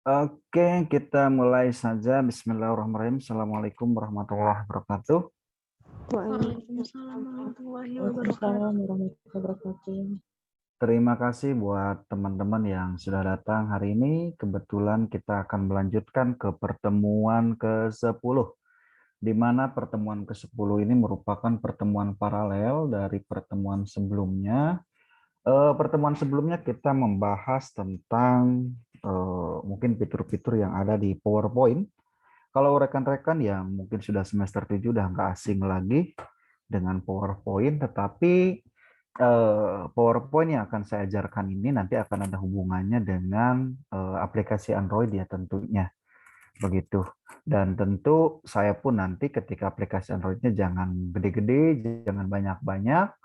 Oke, kita mulai saja. Bismillahirrahmanirrahim. Assalamualaikum warahmatullahi wabarakatuh. Waalaikumsalam warahmatullahi Waalaikumsalam wabarakatuh. warahmatullahi wabarakatuh. Terima kasih buat teman-teman yang sudah datang hari ini. Kebetulan kita akan melanjutkan ke pertemuan ke-10, di mana pertemuan ke-10 ini merupakan pertemuan paralel dari pertemuan sebelumnya. Pertemuan sebelumnya kita membahas tentang mungkin fitur-fitur yang ada di PowerPoint. Kalau rekan-rekan yang mungkin sudah semester 7 udah nggak asing lagi dengan PowerPoint, tetapi PowerPoint yang akan saya ajarkan ini nanti akan ada hubungannya dengan aplikasi Android ya tentunya. Begitu. Dan tentu saya pun nanti ketika aplikasi Androidnya jangan gede-gede, jangan banyak-banyak,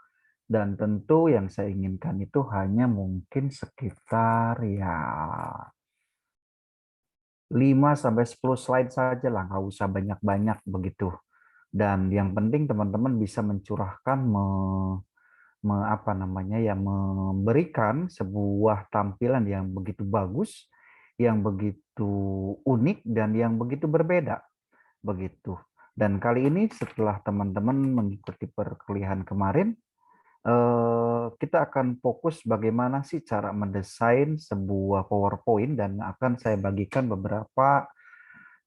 dan tentu yang saya inginkan itu hanya mungkin sekitar ya 5-10 slide saja lah, nggak usah banyak-banyak begitu. Dan yang penting teman-teman bisa mencurahkan, apa namanya ya, memberikan sebuah tampilan yang begitu bagus, yang begitu unik dan yang begitu berbeda begitu. Dan kali ini setelah teman-teman mengikuti perkuliahan kemarin, kita akan fokus bagaimana sih cara mendesain sebuah PowerPoint dan akan saya bagikan beberapa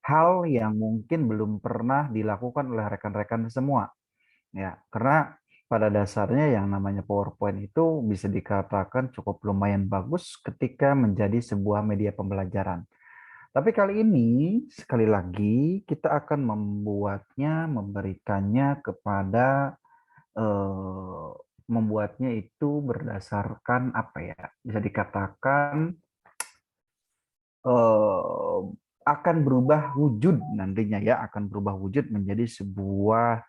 hal yang mungkin belum pernah dilakukan oleh rekan-rekan semua. Ya, karena pada dasarnya yang namanya PowerPoint itu bisa dikatakan cukup lumayan bagus ketika menjadi sebuah media pembelajaran. Tapi kali ini, sekali lagi, kita akan memberikannya kepada, membuatnya itu berdasarkan apa ya, bisa dikatakan eh, akan berubah wujud nantinya ya, akan berubah wujud menjadi sebuah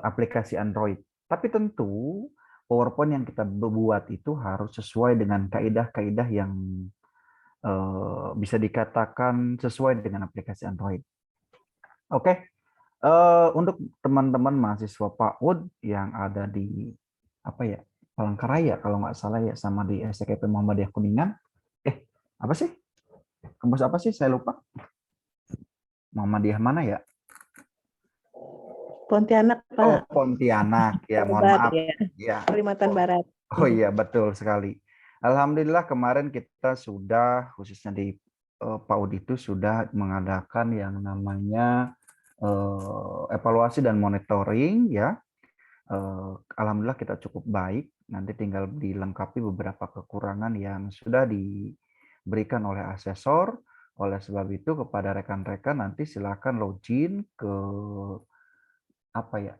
aplikasi Android. Tapi tentu PowerPoint yang kita buat itu harus sesuai dengan kaidah-kaidah yang bisa dikatakan sesuai dengan aplikasi Android. Oke, untuk teman-teman mahasiswa PAUD yang ada di apa ya, Palangkaraya kalau nggak salah ya, sama di STKP Muhammadiyah Kuningan. Apa sih? Kampus apa sih? Saya lupa. Muhammadiyah mana ya? Pontianak, Oh, Pak. Pontianak. Ya, mohon Barat maaf. ya. Ya. Kalimantan Barat. Oh iya, betul sekali. Alhamdulillah kemarin kita sudah, khususnya di PAUD itu sudah mengadakan yang namanya evaluasi dan monitoring ya. Alhamdulillah kita cukup baik. Nanti tinggal dilengkapi beberapa kekurangan yang sudah diberikan oleh asesor. Oleh sebab itu kepada rekan-rekan nanti silakan login ke apa ya,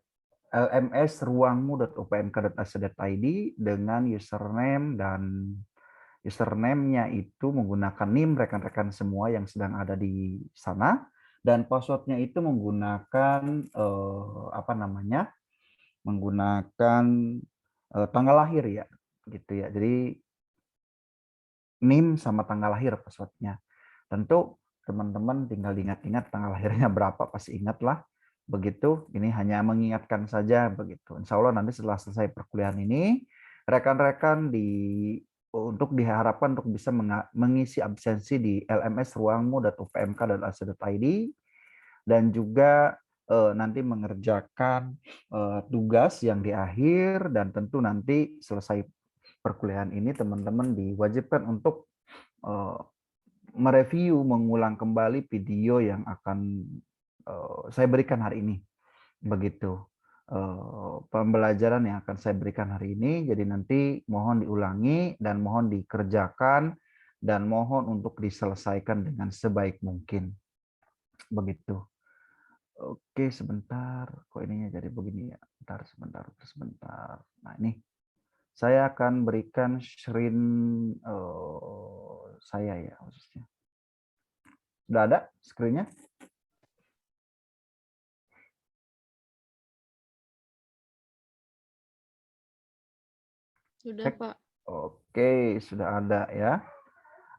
lms.ruangmu.upmk.ac.id dengan username, dan username-nya itu menggunakan NIM rekan-rekan semua yang sedang ada di sana, dan password-nya itu menggunakan apa namanya, menggunakan tanggal lahir ya, gitu ya. Jadi NIM sama tanggal lahir password-nya. Tentu teman-teman tinggal diingat-ingat tanggal lahirnya berapa, pasti ingat lah. Begitu, ini hanya mengingatkan saja begitu. Insya Allah nanti setelah selesai perkuliahan ini, rekan-rekan untuk diharapkan untuk bisa mengisi absensi di lms.ruangmu.upmk.ac.id, dan juga nanti mengerjakan tugas yang di akhir, dan tentu nanti selesai perkuliahan ini teman-teman diwajibkan untuk mereview, mengulang kembali video yang akan saya berikan hari ini. Begitu. Pembelajaran yang akan saya berikan hari ini, jadi nanti mohon diulangi dan mohon dikerjakan dan mohon untuk diselesaikan dengan sebaik mungkin. Begitu. Oke, sebentar. Kok ininya jadi begini ya? Sebentar. Nah, ini saya akan berikan screen saya ya khususnya. Sudah ada screen-nya? Sudah, Cek. Pak. Oke, sudah ada ya.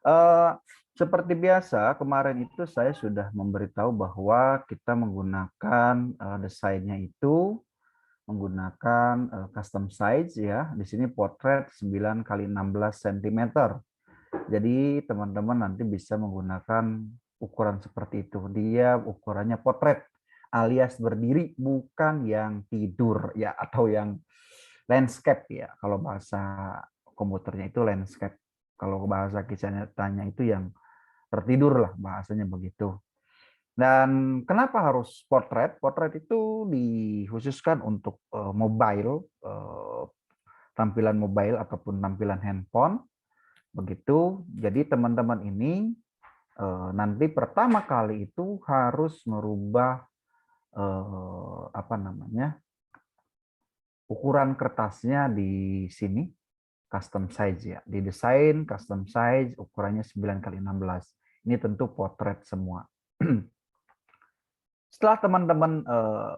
Eh, Seperti biasa, kemarin itu saya sudah memberitahu bahwa kita menggunakan desainnya itu menggunakan custom size ya. Di sini potret 9 kali 16 cm. Jadi teman-teman nanti bisa menggunakan ukuran seperti itu. Dia ukurannya potret alias berdiri, bukan yang tidur ya, atau yang landscape ya. Kalau bahasa komputernya itu landscape. Kalau bahasa kisah nyatanya itu yang tertidur lah, bahasanya begitu. Dan kenapa harus potret? Potret itu dikhususkan untuk mobile, tampilan mobile ataupun tampilan handphone. Begitu. Jadi teman-teman ini nanti pertama kali itu harus merubah apa namanya, ukuran kertasnya di sini, custom size ya. Di desain custom size ukurannya 9x16. Ini tentu potret semua. Setelah teman-teman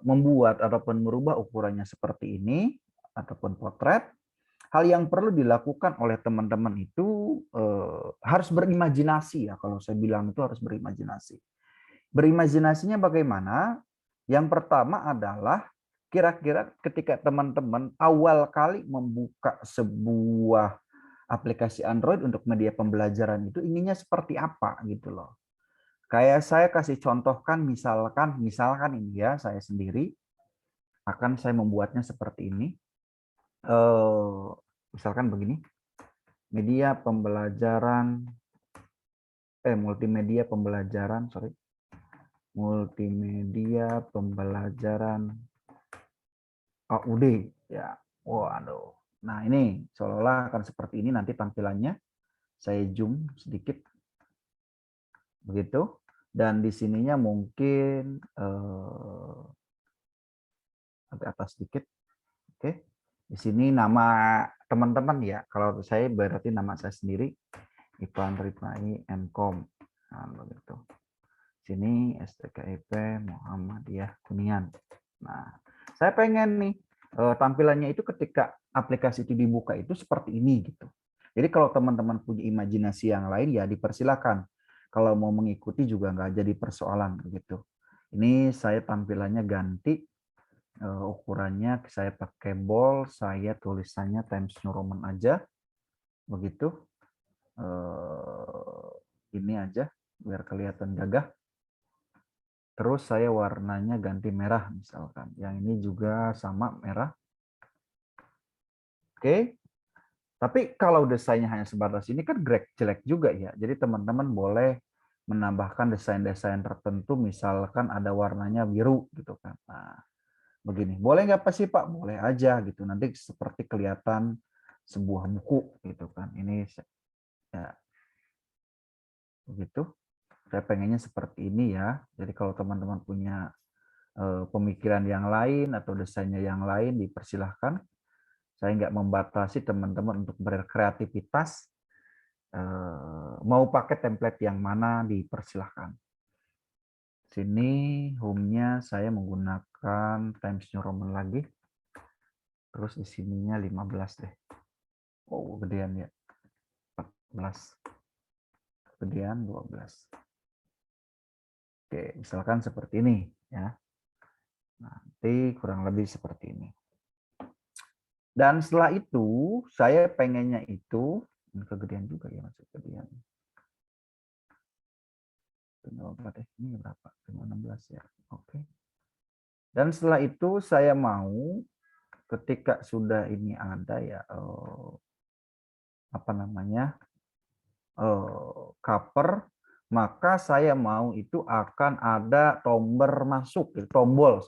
membuat ataupun merubah ukurannya seperti ini ataupun potret, hal yang perlu dilakukan oleh teman-teman itu harus berimajinasi ya. Kalau saya bilang itu harus berimajinasi. Berimajinasinya bagaimana? Yang pertama adalah kira-kira ketika teman-teman awal kali membuka sebuah aplikasi Android untuk media pembelajaran itu inginnya seperti apa gitu loh. Kayak saya kasih contohkan misalkan ini ya, saya sendiri akan saya membuatnya seperti ini. Misalkan begini. Media pembelajaran multimedia pembelajaran, multimedia pembelajaran AUD ya. Waduh. Nah, ini seolah-olah akan seperti ini nanti tampilannya. Saya zoom sedikit. Begitu. Dan di sininya mungkin agak atas sedikit. Oke. Di sini nama teman-teman ya. Kalau saya berarti nama saya sendiri, Ipan Rifai Mkom. Nah, begitu. Sini STKIP Muhammadiyah Kuningan. Nah, saya pengen nih tampilannya itu ketika aplikasi itu dibuka itu seperti ini gitu. Jadi kalau teman-teman punya imajinasi yang lain ya dipersilakan. Kalau mau mengikuti juga nggak jadi persoalan begitu. Ini saya tampilannya ganti ukurannya, saya pakai bold, saya tulisannya Times New Roman aja begitu. Ini aja biar kelihatan gagah. Terus saya warnanya ganti merah misalkan. Yang ini juga sama merah. Oke. Tapi kalau desainnya hanya sebatas ini kan jelek juga ya. Jadi teman-teman boleh menambahkan desain-desain tertentu. Misalkan ada warnanya biru gitu kan. Nah, begini. Boleh nggak sih Pak? Boleh aja gitu. Nanti seperti kelihatan sebuah buku gitu kan. Ini ya begitu. Saya pengennya seperti ini ya. Jadi kalau teman-teman punya pemikiran yang lain atau desainnya yang lain dipersilahkan. Saya nggak membatasi teman-teman untuk berkreativitas. Mau pakai template yang mana dipersilahkan. Sini home-nya saya menggunakan Times New Roman lagi. Terus di sininya 15 deh. Oh, gedean ya. 14. Gedean 12. Oke, misalkan seperti ini ya. Nanti kurang lebih seperti ini. Dan setelah itu, saya pengennya itu, kegedean juga ya, masuk kegedean. Ini berapa? 16 ya. Oke. Dan setelah itu saya mau ketika sudah ini ada ya, apa namanya, cover, maka saya mau itu akan ada tombol masuk, tombol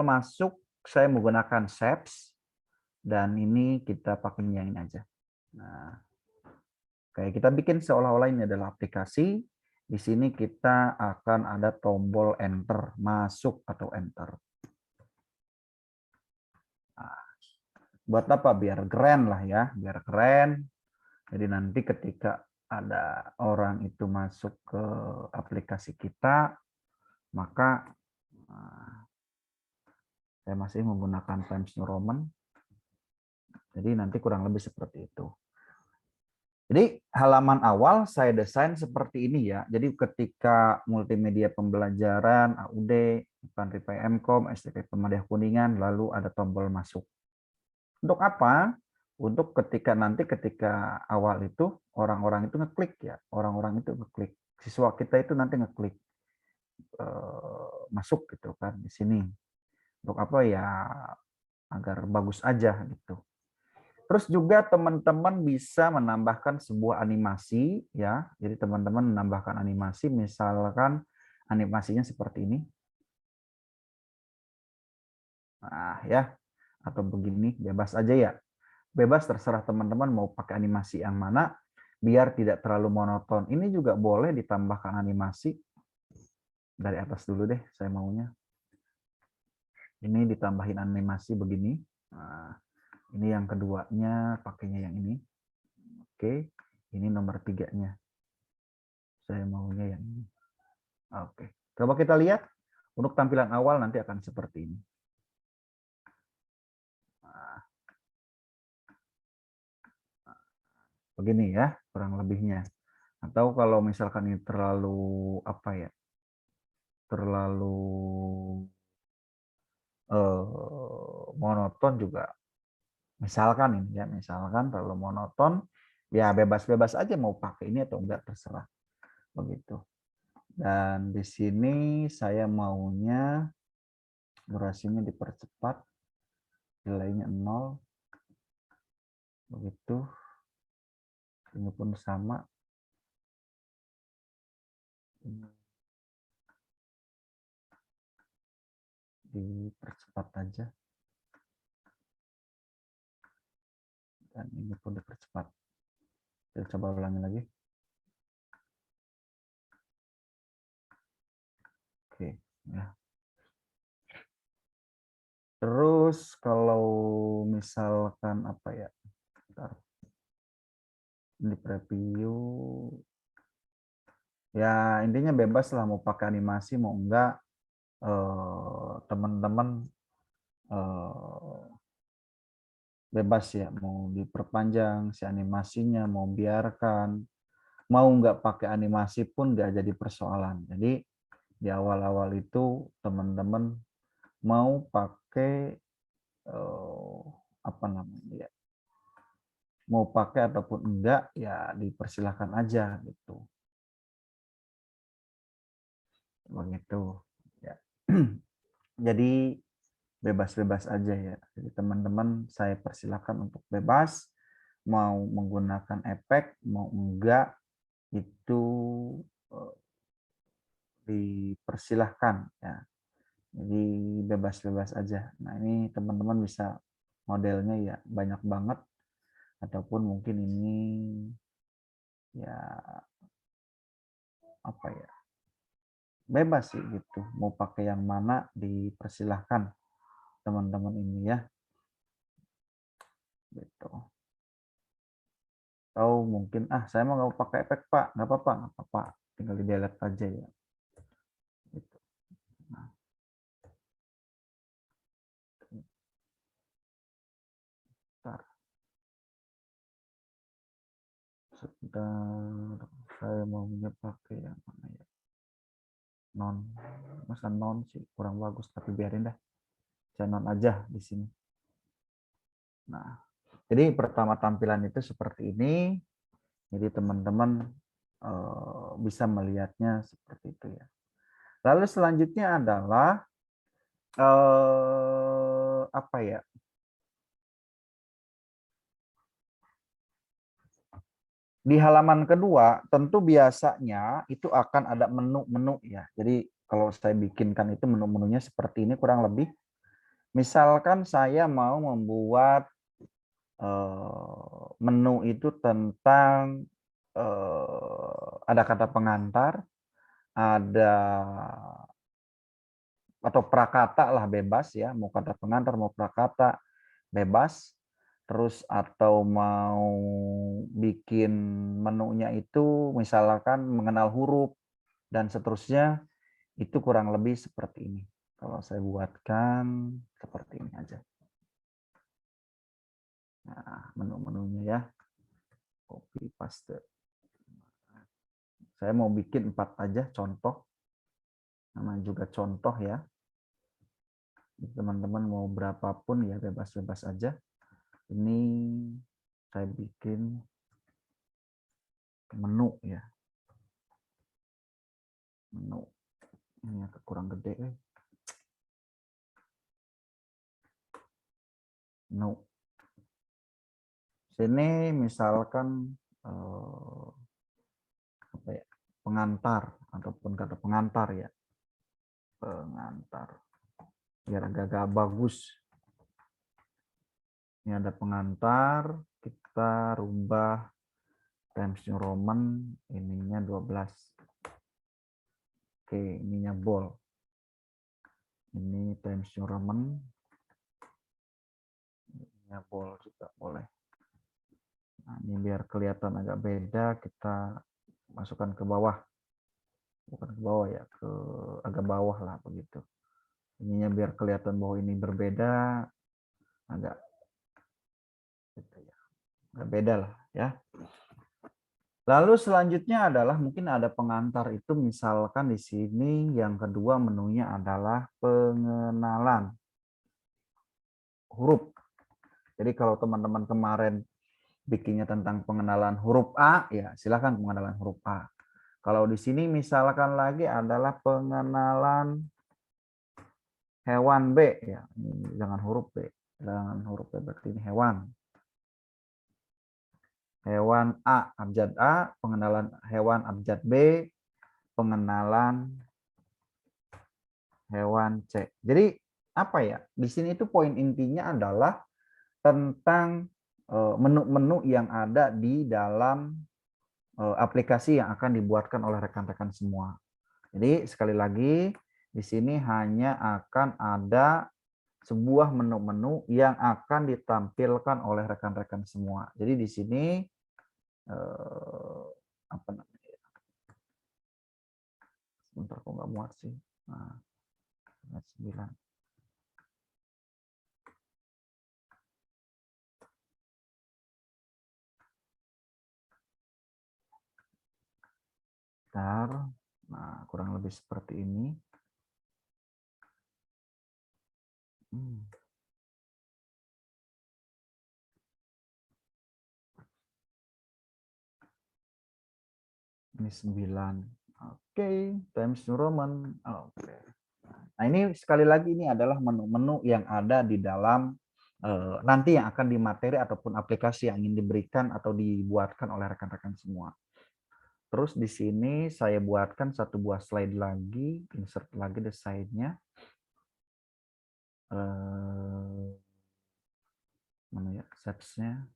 masuk. Saya menggunakan shapes dan ini kita pakai yang ini aja. Nah, kayak kita bikin seolah-olah ini adalah aplikasi. Di sini kita akan ada tombol enter, masuk atau enter. Nah, buat apa? Biar keren lah ya, biar keren. Jadi nanti ketika ada orang itu masuk ke aplikasi kita, maka saya masih menggunakan Times New Roman. Jadi nanti kurang lebih seperti itu. Jadi halaman awal saya desain seperti ini ya. Jadi ketika multimedia pembelajaran, AUD, Ipan Rifai Mkom, STK Muhammadiyah Kuningan, lalu ada tombol masuk. Untuk apa? untuk ketika awal itu orang-orang itu ngeklik ya, orang-orang itu ngeklik, siswa kita itu nanti ngeklik masuk gitu kan di sini. Untuk apa ya, agar bagus aja gitu. Terus juga teman-teman bisa menambahkan sebuah animasi ya. Jadi teman-teman menambahkan animasi, misalkan animasinya seperti ini. Nah, ya. Atau begini, bebas aja ya. Bebas, terserah teman-teman mau pakai animasi yang mana biar tidak terlalu monoton. Ini juga boleh ditambahkan animasi. Dari atas dulu deh saya maunya. Ini ditambahin animasi begini. Nah, ini yang keduanya pakainya yang ini. Oke, ini nomor 3-nya. Saya maunya yang ini. Oke, coba kita lihat. Untuk tampilan awal nanti akan seperti ini. Nah, begini ya, kurang lebihnya. Atau kalau misalkan ini terlalu apa ya, terlalu monoton juga. Misalkan ini ya, misalkan terlalu monoton, ya bebas-bebas aja mau pakai ini atau enggak, terserah. Begitu. Dan di sini saya maunya durasinya dipercepat, delaynya 0. Begitu. Ini pun sama. Dipercepat aja. Dan ini pun dipercepat. Kita coba ulangi lagi. Oke, ya. Terus kalau misalkan apa ya? Bentar. Di preview. Ya, intinya bebas lah mau pakai animasi mau enggak. Teman-teman bebas ya, mau diperpanjang si animasinya, mau biarkan, mau nggak pakai animasi pun nggak jadi persoalan. Jadi di awal-awal itu teman-teman mau pakai apa namanya ya, mau pakai ataupun enggak ya dipersilahkan aja gitu. Begitu ya. Jadi bebas-bebas aja ya. Jadi teman-teman saya persilahkan untuk bebas, mau menggunakan efek, mau enggak, itu dipersilahkan ya. Jadi bebas-bebas aja. Nah ini teman-teman bisa modelnya ya banyak banget, ataupun mungkin ini ya apa ya, bebas sih gitu. Mau pakai yang mana dipersilahkan teman-teman ini ya. Gitu. Atau mungkin saya mau nggak pakai efek Pak, nggak apa-apa, tinggal di delete aja ya. Gitu. Nah. Bentar. Sebentar, saya maunya pakai yang mana ya? Non, masa non sih kurang bagus, tapi biarin dah. Saya non aja di sini. Nah, jadi pertama tampilan itu seperti ini. Jadi teman-teman bisa melihatnya seperti itu ya. Lalu selanjutnya adalah apa ya? Di halaman kedua tentu biasanya itu akan ada menu-menu ya. Jadi kalau saya bikinkan itu menu-menunya seperti ini kurang lebih. Misalkan saya mau membuat menu itu tentang ada kata pengantar, ada atau prakata lah bebas ya, mau kata pengantar mau prakata bebas. Terus atau mau bikin menunya itu misalkan mengenal huruf dan seterusnya, itu kurang lebih seperti ini. Kalau saya buatkan seperti ini aja. Nah, menu-menunya ya. Copy paste. Saya mau bikin 4 aja contoh. Namanya juga contoh ya. Teman-teman mau berapapun ya bebas-bebas aja. Ini saya bikin menu ya. Menu. Ini agak kurang gede. Menu. Sini misalkan apa ya? Pengantar ataupun kata pengantar ya. Pengantar. Biar agak-agak bagus. Ini ada pengantar, kita rubah Times New Roman, ininya 12. Oke, ininya bold. Ini Times New Roman, ininya bold juga boleh. Nah, ini biar kelihatan agak beda, kita masukkan ke bawah. Bukan ke bawah ya, ke agak bawah lah begitu. Ininya biar kelihatan bahwa ini berbeda, agak gitu ya. Agak beda lah ya. Lalu selanjutnya adalah mungkin ada pengantar itu, misalkan di sini yang kedua menunya adalah pengenalan huruf. Jadi kalau teman-teman kemarin bikinnya tentang pengenalan huruf A, ya silakan pengenalan huruf A. Kalau di sini misalkan lagi adalah pengenalan hewan B, ya jangan huruf B, jangan huruf B, berarti ini hewan. Hewan A, abjad A, pengenalan hewan abjad B, pengenalan hewan C. Jadi apa ya? Di sini itu poin intinya adalah tentang menu-menu yang ada di dalam aplikasi yang akan dibuatkan oleh rekan-rekan semua. Jadi sekali lagi di sini hanya akan ada sebuah menu-menu yang akan ditampilkan oleh rekan-rekan semua. Jadi di sini apa namanya? Sebentar kok nggak muat sih. Nah, 9. Nah, kurang lebih seperti ini. Ini 9. Oke, Times New Roman. Oke. Nah, ini sekali lagi ini adalah menu-menu yang ada di dalam nanti yang akan dimateri ataupun aplikasi yang ingin diberikan atau dibuatkan oleh rekan-rekan semua. Terus di sini saya buatkan satu buah slide lagi, insert lagi desainnya. Mana ya shapes-nya?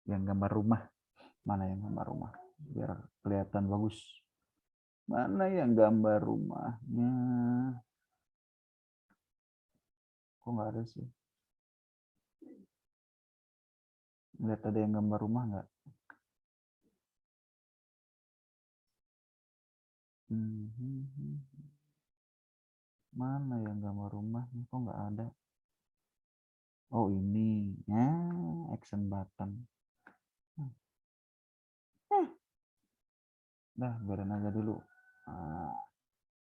Yang gambar rumah. Mana yang gambar rumah? Biar kelihatan bagus. Mana yang gambar rumahnya? Kok nggak ada sih? Lihat ada yang gambar rumah nggak? Mana yang gambar rumahnya? Kok nggak ada? Oh ini, action button. Nah, biarin aja dulu. Nah,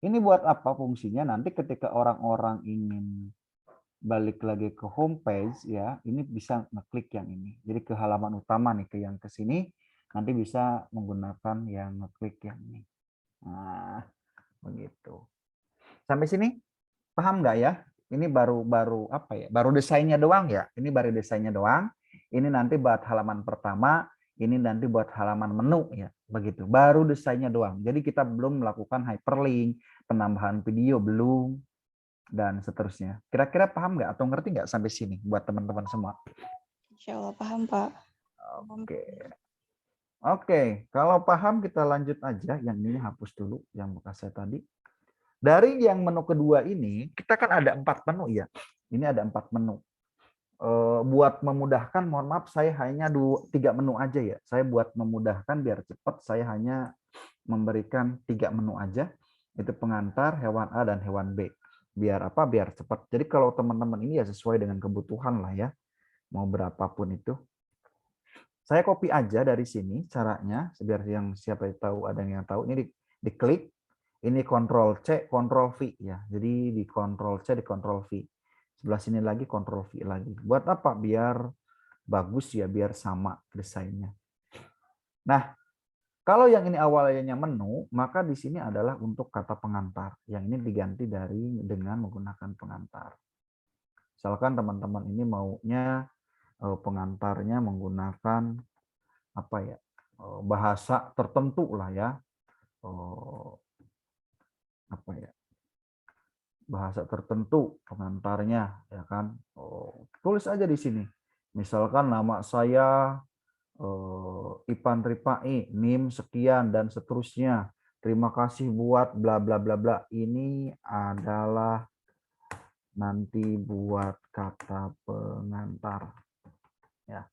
ini buat apa fungsinya? Nanti ketika orang-orang ingin balik lagi ke home page ya, ini bisa ngeklik yang ini. Jadi ke halaman utama nih, ke yang ke sini, nanti bisa menggunakan yang ngeklik yang ini. Nah, begitu. Sampai sini paham nggak ya? Ini baru apa ya? Baru desainnya doang ya. Ini baru desainnya doang. Ini nanti buat halaman pertama, ini nanti buat halaman menu ya. Begitu. Baru desainnya doang. Jadi kita belum melakukan hyperlink, penambahan video belum, dan seterusnya. Kira-kira paham nggak atau ngerti nggak sampai sini buat teman-teman semua? Insya Allah paham, Pak. Oke. Oke, kalau paham kita lanjut aja. Yang ini hapus dulu yang bekas saya tadi. Dari yang menu kedua ini, kita kan ada 4 menu ya. Ini ada 4 menu. Buat memudahkan, mohon maaf saya hanya 3 menu aja ya. Saya buat memudahkan biar cepat, saya hanya memberikan 3 menu aja. Itu pengantar, hewan A dan hewan B. Biar apa? Biar cepat. Jadi kalau teman-teman ini ya sesuai dengan kebutuhan lah ya. Mau berapapun itu. Saya copy aja dari sini caranya, biar yang siapa tahu ada yang tahu. Ini diklik. Ini Ctrl C, Ctrl V ya. Jadi di Ctrl C, di Ctrl V. Sebelah sini lagi Ctrl V lagi. Buat apa? Biar bagus ya biar sama desainnya. Nah, kalau yang ini awalnya menu, maka di sini adalah untuk kata pengantar. Yang ini diganti dengan menggunakan pengantar. Misalkan teman-teman ini maunya pengantarnya menggunakan apa ya, bahasa tertentu lah ya, apa ya, bahasa tertentu pengantarnya ya kan. Tulis aja di sini. Misalkan nama saya Ipan Ripai, NIM sekian dan seterusnya. Terima kasih buat bla bla bla bla. Ini adalah nanti buat kata pengantar. Ya.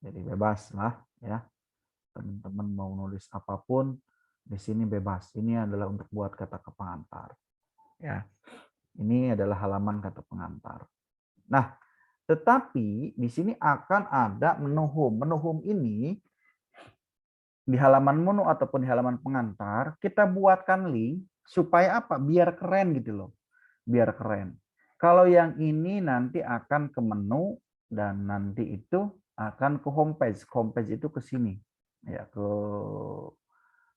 Jadi bebas lah ya. Teman-teman mau nulis apapun di sini bebas. Ini adalah untuk buat kata pengantar. Ya. Ini adalah halaman kata pengantar. Nah, tetapi di sini akan ada menu home. Menu home ini di halaman menu ataupun di halaman pengantar kita buatkan link supaya apa? Biar keren gitu loh. Biar keren. Kalau yang ini nanti akan ke menu dan nanti itu akan ke homepage. Homepage itu ke sini. Ya, ke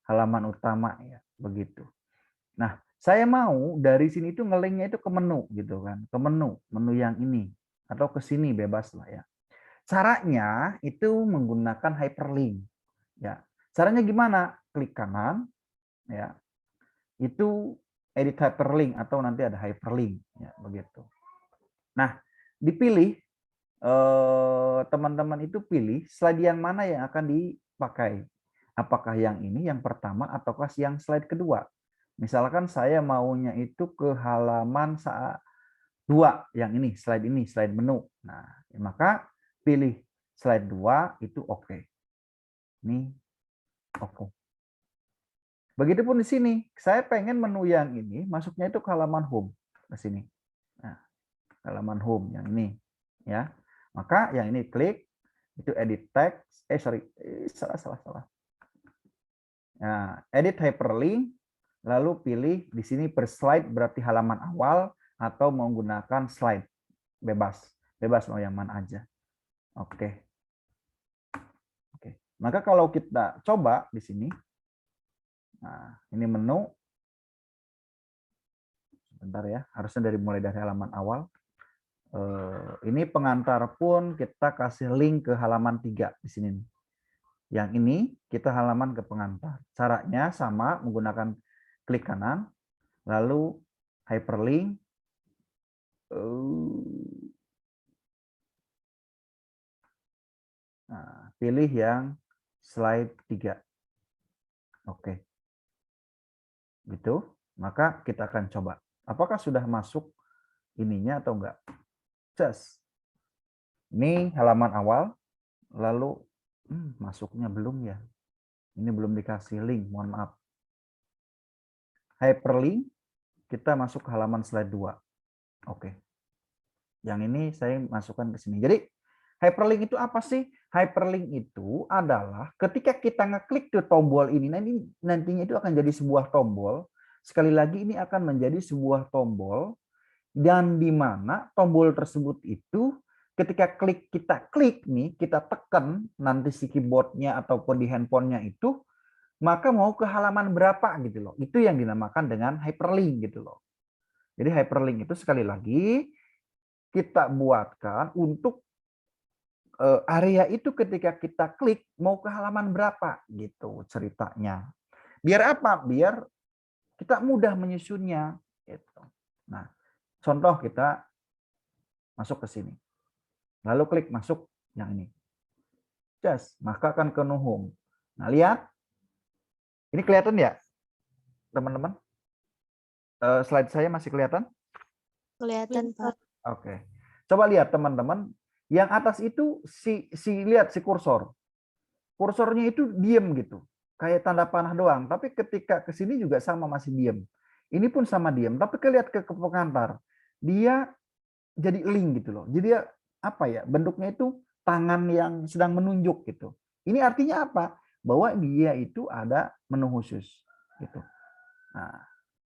halaman utama ya, begitu. Nah, saya mau dari sini itu ngelinknya itu ke menu gitu kan. Ke menu yang ini atau ke sini bebas lah ya. Caranya itu menggunakan hyperlink. Ya. Caranya gimana? Klik kanan ya. Itu edit hyperlink atau nanti ada hyperlink ya, begitu. Nah, dipilih teman-teman itu pilih slide yang mana yang akan dipakai. Apakah yang ini yang pertama ataukah yang slide kedua? Misalkan saya maunya itu ke halaman 2 yang ini, slide menu. Nah, maka pilih slide 2 itu oke. Ini oke. Begitupun di sini, saya pengen menu yang ini masuknya itu ke halaman home ke sini. Nah, halaman home yang ini ya. Maka yang ini klik itu edit text, salah. Nah, edit hyperlink lalu pilih di sini per slide berarti halaman awal atau menggunakan slide bebas. Bebas mau yang mana aja. Oke. Maka kalau kita coba di sini, nah ini menu, sebentar ya, harusnya mulai dari halaman awal. Ini pengantar pun kita kasih link ke halaman 3 di sini. Yang ini kita halaman ke pengantar. Caranya sama, menggunakan klik kanan, lalu hyperlink, nah, pilih yang slide 3. Oke. Gitu. Maka kita akan coba. Apakah sudah masuk ininya atau enggak? Just. Ini halaman awal. Lalu masuknya belum ya. Ini belum dikasih link, mohon maaf. Hyperlink, kita masuk ke halaman slide 2. Oke. Yang ini saya masukkan ke sini. Jadi hyperlink itu apa sih? Hyperlink itu adalah ketika kita ngeklik ke tombol ini, nantinya itu akan jadi sebuah tombol. Sekali lagi ini akan menjadi sebuah tombol dan di mana tombol tersebut itu ketika kita klik nih, kita tekan nanti si keyboardnya ataupun di handphonenya itu, maka mau ke halaman berapa gitu loh. Itu yang dinamakan dengan hyperlink gitu loh. Jadi hyperlink itu sekali lagi kita buatkan untuk area itu ketika kita klik mau ke halaman berapa gitu ceritanya. Biar apa? Biar kita mudah menyusunnya gitu. Nah, contoh kita masuk ke sini. Lalu klik masuk yang ini. Just, maka akan ke home. Nah, lihat. Ini kelihatan ya, teman-teman? Slide saya masih kelihatan? Kelihatan, Pak. Oke. Coba lihat teman-teman, yang atas itu lihat si kursor. Kursornya itu diem gitu. Kayak tanda panah doang, tapi ketika ke sini juga sama masih diem. Ini pun sama diem, tapi lihat ke pengantar. Dia jadi link gitu loh. Jadi apa ya? Bentuknya itu tangan yang sedang menunjuk gitu. Ini artinya apa? Bahwa dia itu ada menu khusus gitu. Nah,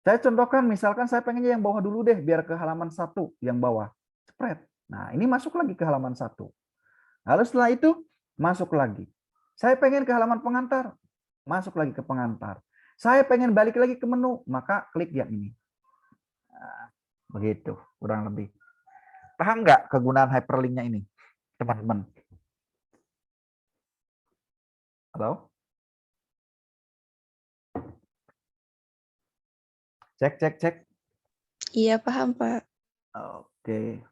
saya contohkan misalkan saya pengennya yang bawah dulu deh biar ke halaman 1 yang bawah. Spread. Nah, ini masuk lagi ke halaman 1. Lalu setelah itu masuk lagi. Saya pengen ke halaman pengantar, masuk lagi ke pengantar. Saya pengen balik lagi ke menu, maka klik yang ini. Nah, begitu, kurang lebih. Paham nggak kegunaan hyperlinknya ini, teman-teman? Halo? Cek. Iya, paham, Pak. Oke.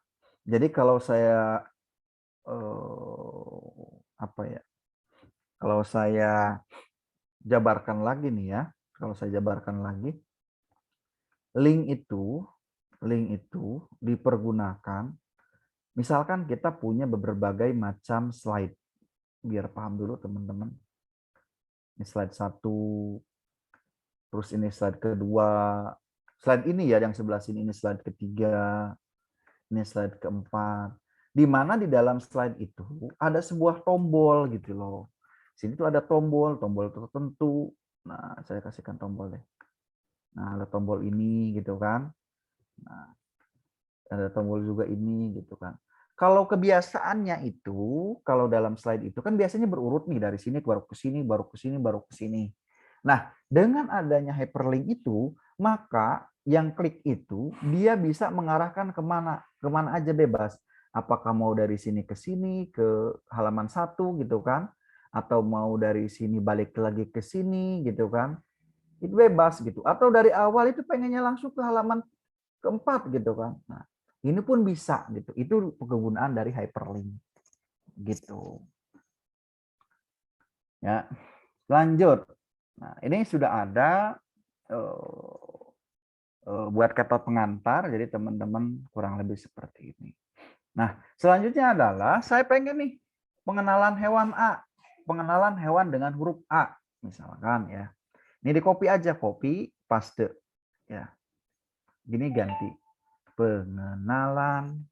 Jadi kalau saya apa ya? Kalau saya jabarkan lagi nih ya, link itu dipergunakan. Misalkan kita punya berbagai macam slide, biar paham dulu teman-teman. Ini slide 1, terus ini slide kedua, slide ini ya yang sebelah sini, ini slide ketiga, ini slide keempat. Di mana di dalam slide itu ada sebuah tombol gitu loh. Sini tuh ada tombol tertentu. Nah, saya kasihkan tombol deh. Nah, ada tombol ini gitu kan. Nah, ada tombol juga ini gitu kan. Kalau kebiasaannya itu, kalau dalam slide itu kan biasanya berurut nih, dari sini baru ke sini, baru ke sini, baru ke sini. Nah, dengan adanya hyperlink itu, maka yang klik itu dia bisa mengarahkan kemana aja bebas. Apakah mau dari sini ke sini, ke halaman 1 gitu kan, atau mau dari sini balik lagi ke sini gitu kan, itu bebas gitu. Atau dari awal itu pengennya langsung ke halaman keempat gitu kan. Nah, ini pun bisa gitu. Itu kegunaan dari hyperlink gitu. Ya, lanjut. Nah, ini sudah ada buat kata pengantar, jadi teman-teman kurang lebih seperti ini. Nah, selanjutnya adalah saya pengen nih pengenalan hewan A, pengenalan hewan dengan huruf A, misalkan ya. Ini di copy aja, copy, paste, ya. Gini ganti pengenalan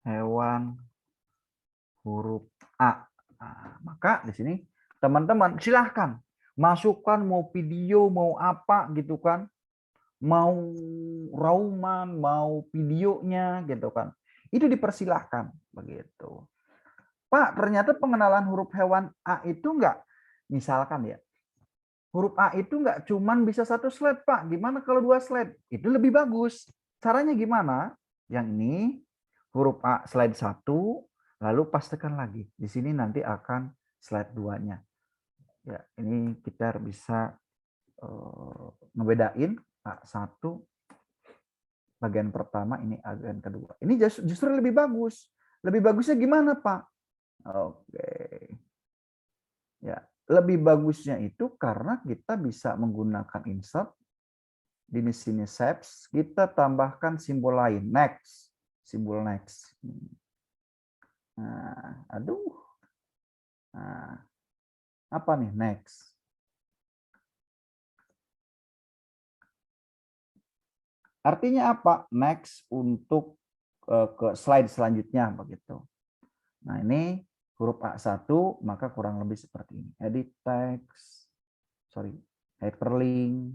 hewan huruf A. Nah, maka di sini teman-teman silahkan masukkan mau video, mau apa gitu kan, mau rauman, mau videonya gitu kan, itu dipersilahkan begitu. Pak, ternyata pengenalan huruf hewan A itu enggak, misalkan ya, huruf A itu enggak cuman bisa 1 slide, Pak. Gimana kalau 2 slide? Itu lebih bagus. Caranya gimana? Yang ini huruf A slide 1, lalu pastekan lagi. Di sini nanti akan slide 2-nya. Ya, ini kita bisa ngebedain A1 bagian pertama, ini bagian kedua. Ini justru lebih bagus. Lebih bagusnya gimana, Pak? Oke. Ya, lebih bagusnya itu karena kita bisa menggunakan insert di sini shapes, kita tambahkan simbol lain, next, simbol next. Nah, aduh. Nah, apa nih next? Artinya apa? Next untuk ke slide selanjutnya begitu. Nah, ini huruf A1 maka kurang lebih seperti ini. Edit text, hyperlink.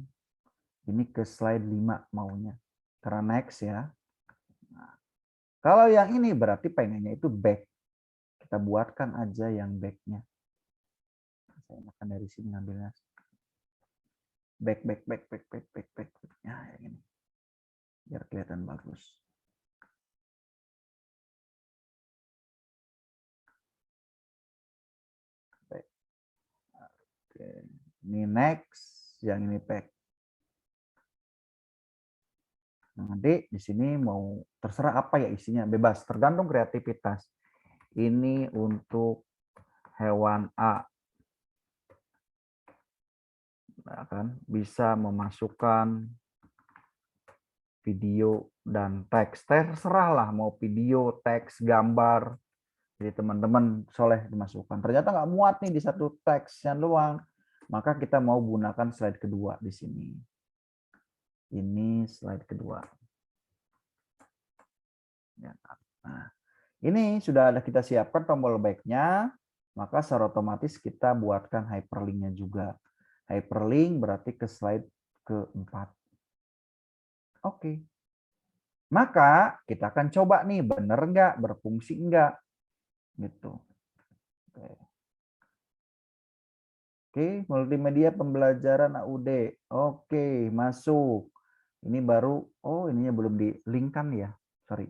Ini ke slide 5 maunya. Karena next ya. Nah, kalau yang ini berarti pengennya itu back. Kita buatkan aja yang back-nya. Saya akan dari sini ngambilnya. Back. Ya, yang ini. Biar kelihatan bagus. Back. Oke. Ini next, yang ini back. Nanti di sini mau terserah apa ya isinya, bebas, tergantung kreativitas. Ini untuk hewan A. Nah, kan bisa memasukkan video dan teks. Terserah lah mau video, teks, gambar. Jadi teman-teman soleh dimasukkan. Ternyata nggak muat nih di satu teksnya doang. Maka kita mau gunakan slide kedua di sini. Ini slide kedua. Nah, ini sudah ada kita siapkan tombol back-nya, maka secara otomatis kita buatkan hyperlink-nya juga. Hyperlink berarti ke slide keempat. Oke. Maka kita akan coba nih, bener nggak, berfungsi nggak, gitu. Oke, multimedia pembelajaran AUD. Oke, masuk. Ini baru, oh ininya belum di link kan ya, sorry.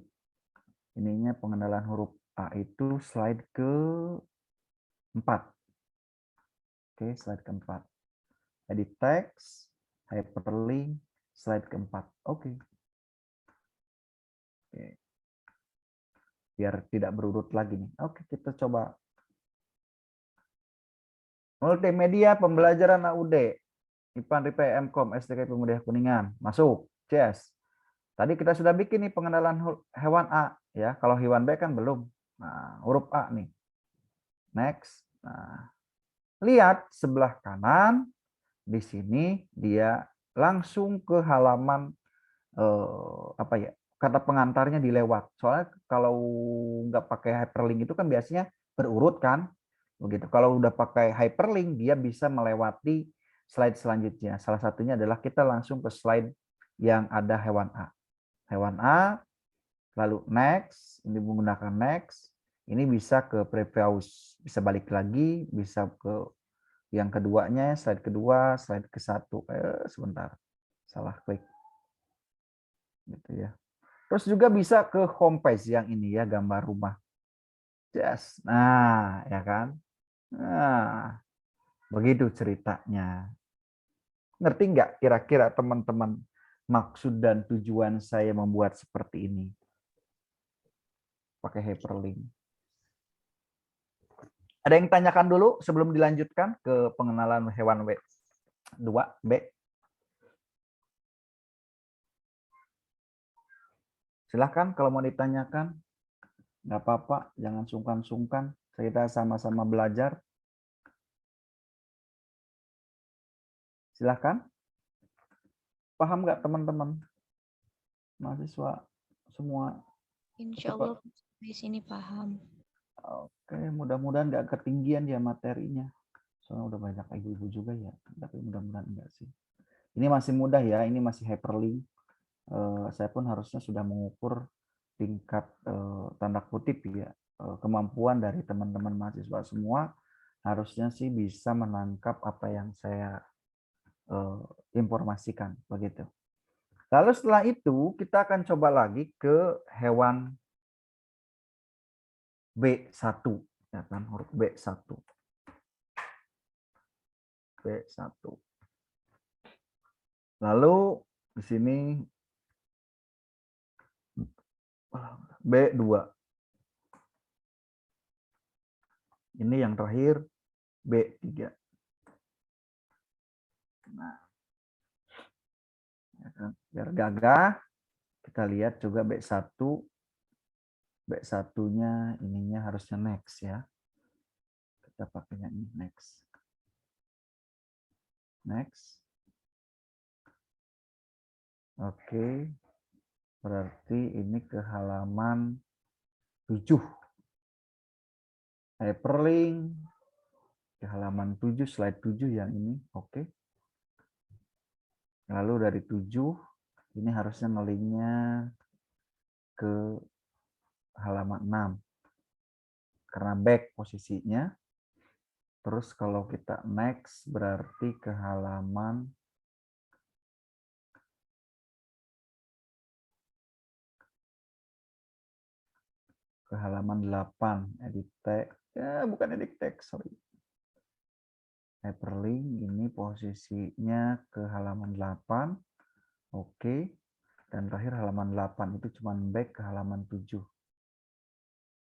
Ininya pengenalan huruf A itu slide ke-4. Oke, slide ke-4. Edit text, hyperlink, slide ke-4. Oke. Oke. Biar tidak berurut lagi nih. Oke, kita coba. Multimedia pembelajaran AUD. IPAN RIPE MKOM STK Pemuda Kuningan. Masuk. Yes. Tadi kita sudah bikin nih pengenalan hewan A ya. Kalau hewan B kan belum. Nah, huruf A nih. Next. Nah, lihat sebelah kanan di sini dia langsung ke halaman apa ya? Kata pengantarnya dilewat. Soalnya kalau nggak pakai hyperlink itu kan biasanya berurut kan. Begitu. Kalau udah pakai hyperlink dia bisa melewati slide selanjutnya. Salah satunya adalah kita langsung ke slide yang ada hewan A. Hewan A, lalu next, ini menggunakan next, ini bisa ke previous, bisa balik lagi, bisa ke yang keduanya, slide kedua, slide ke-1. Sebentar, salah klik. Gitu ya. Terus juga bisa ke homepage yang ini ya, gambar rumah. Yes. Nah, ya kan? Nah, begitu ceritanya. Ngerti nggak kira-kira teman-teman maksud dan tujuan saya membuat seperti ini? Pakai hyperlink. Ada yang tanyakan dulu sebelum dilanjutkan ke pengenalan hewan W2B? Silahkan kalau mau ditanyakan. Nggak apa-apa, jangan sungkan-sungkan. Kita sama-sama belajar. Silahkan. Paham nggak teman-teman? Mahasiswa semua. Insya Allah di sini paham. Oke, mudah-mudahan nggak ketinggian ya materinya. Soalnya udah banyak ibu-ibu juga ya, tapi mudah-mudahan enggak sih. Ini masih mudah ya, ini masih hyperlink. Saya pun harusnya sudah mengukur tingkat tanda kutip ya, kemampuan dari teman-teman mahasiswa semua harusnya sih bisa menangkap apa yang saya informasikan begitu. Lalu setelah itu kita akan coba lagi ke hewan B1 ya kan, huruf B1. B1. Lalu di sini B2. Ini yang terakhir B3. Nah, ya kan? Biar gagah, kita lihat juga B1. B1-nya ininya harusnya next ya. Kita pakainya ini next. Next. Oke. Berarti ini ke halaman 7. Hyperlink ke halaman 7, slide 7 yang ini. Oke. Lalu dari 7 ini harusnya nge-linknya ke halaman 6. Karena back posisinya. Terus kalau kita next berarti ke halaman ke halaman 8, edit text. Ya, bukan edit text, sorry. Hyperlink ini posisinya ke halaman 8. Oke. Dan terakhir halaman 8 itu cuma back ke halaman 7.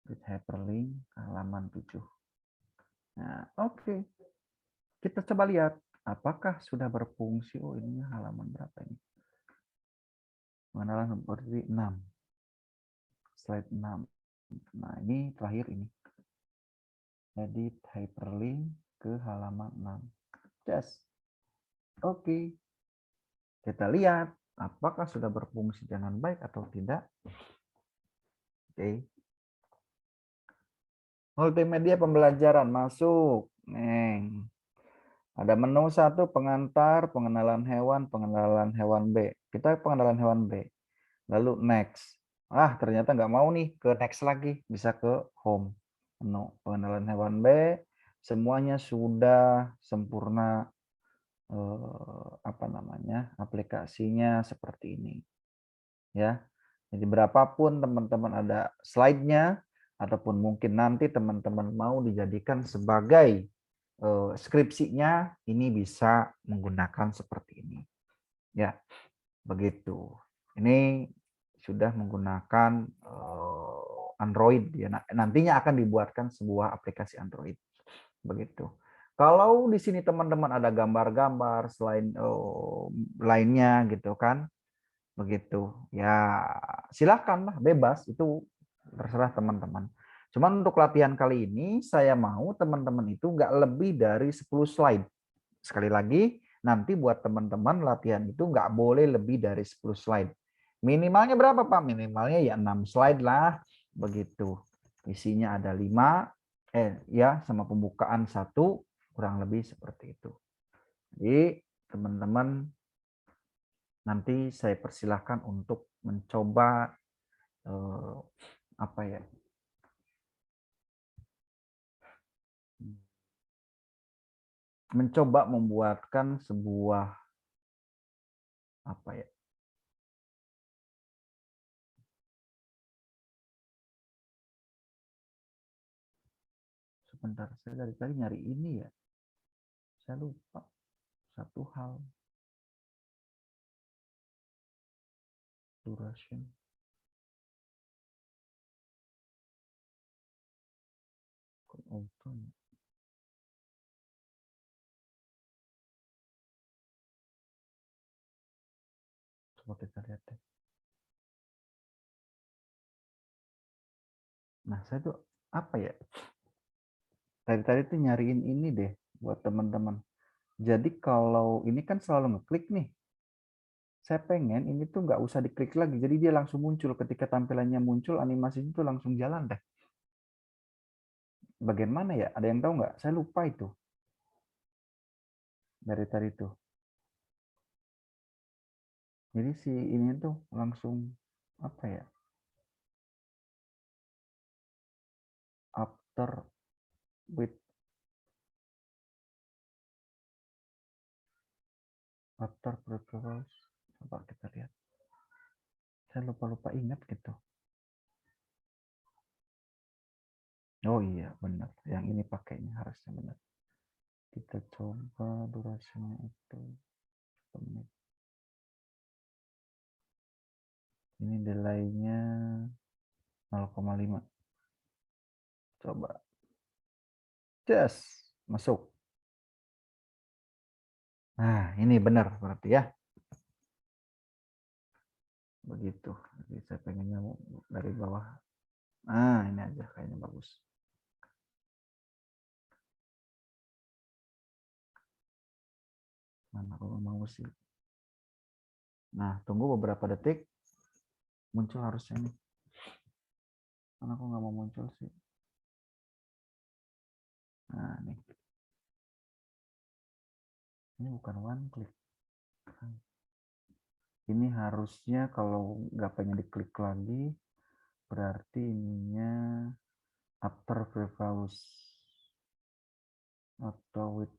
Hyperlink ke halaman 7. Nah, oke. Kita coba lihat apakah sudah berfungsi. Oh, ini halaman berapa ini? Pengenalan seperti 6. Slide 6. Nah, ini terakhir ini. Edit hyperlink ke halaman 6. Just. Oke. Kita lihat apakah sudah berfungsi dengan baik atau tidak. Oke. Multimedia pembelajaran masuk. Neng. Ada menu 1 pengantar, pengenalan hewan B. Kita pengenalan hewan B. lalu next. Ternyata nggak mau nih ke next lagi, bisa ke home. Menu pengenalan hewan B, semuanya sudah sempurna, aplikasinya seperti ini. Ya, jadi berapapun teman-teman ada slide-nya, ataupun mungkin nanti teman-teman mau dijadikan sebagai skripsinya, ini bisa menggunakan seperti ini. Ya, begitu. Ini sudah menggunakan Android ya. Nantinya akan dibuatkan sebuah aplikasi Android. Begitu. Kalau di sini teman-teman ada gambar-gambar selain lainnya gitu kan, begitu. Ya, silakanlah, bebas, itu terserah teman-teman. Cuman untuk latihan kali ini saya mau teman-teman itu nggak lebih dari 10 slide. Sekali lagi, nanti buat teman-teman latihan itu nggak boleh lebih dari 10 slide. Minimalnya berapa, Pak? Minimalnya ya 6 slide lah, begitu. Isinya ada 5, ya sama pembukaan 1, kurang lebih seperti itu. Jadi teman-teman nanti saya persilahkan untuk mencoba mencoba membuatkan sebuah sebentar, saya dari tadi nyari ini ya, saya lupa satu hal. Duration. Coba kita lihat deh. Nah, saya tuh apa ya? Tadi tuh nyariin ini deh buat teman-teman. Jadi kalau ini kan selalu ngeklik nih. Saya pengen ini tuh nggak usah diklik lagi. Jadi dia langsung muncul. Ketika tampilannya muncul, animasinya tuh langsung jalan deh. Bagian mana ya? Ada yang tahu nggak? Saya lupa itu. Dari tadi tuh. Jadi si ini tuh langsung apa ya? After preparation. Coba kita lihat. Saya lupa ingat gitu. Oh iya, benar. Yang ini pakainya harusnya benar. Kita coba durasinya itu menit. Ini delay-nya 0,5. Coba. Just masuk. Nah, ini benar berarti ya. Begitu. Jadi saya pengennya dari bawah. Nah, ini aja kayaknya bagus. Mana kalau mau sih. Nah, tunggu beberapa detik. Muncul harusnya nih. Karena aku nggak mau muncul sih. Nah, nih. Ini bukan one click. Ini harusnya kalau nggak pengen diklik lagi, berarti ininya after previous atau with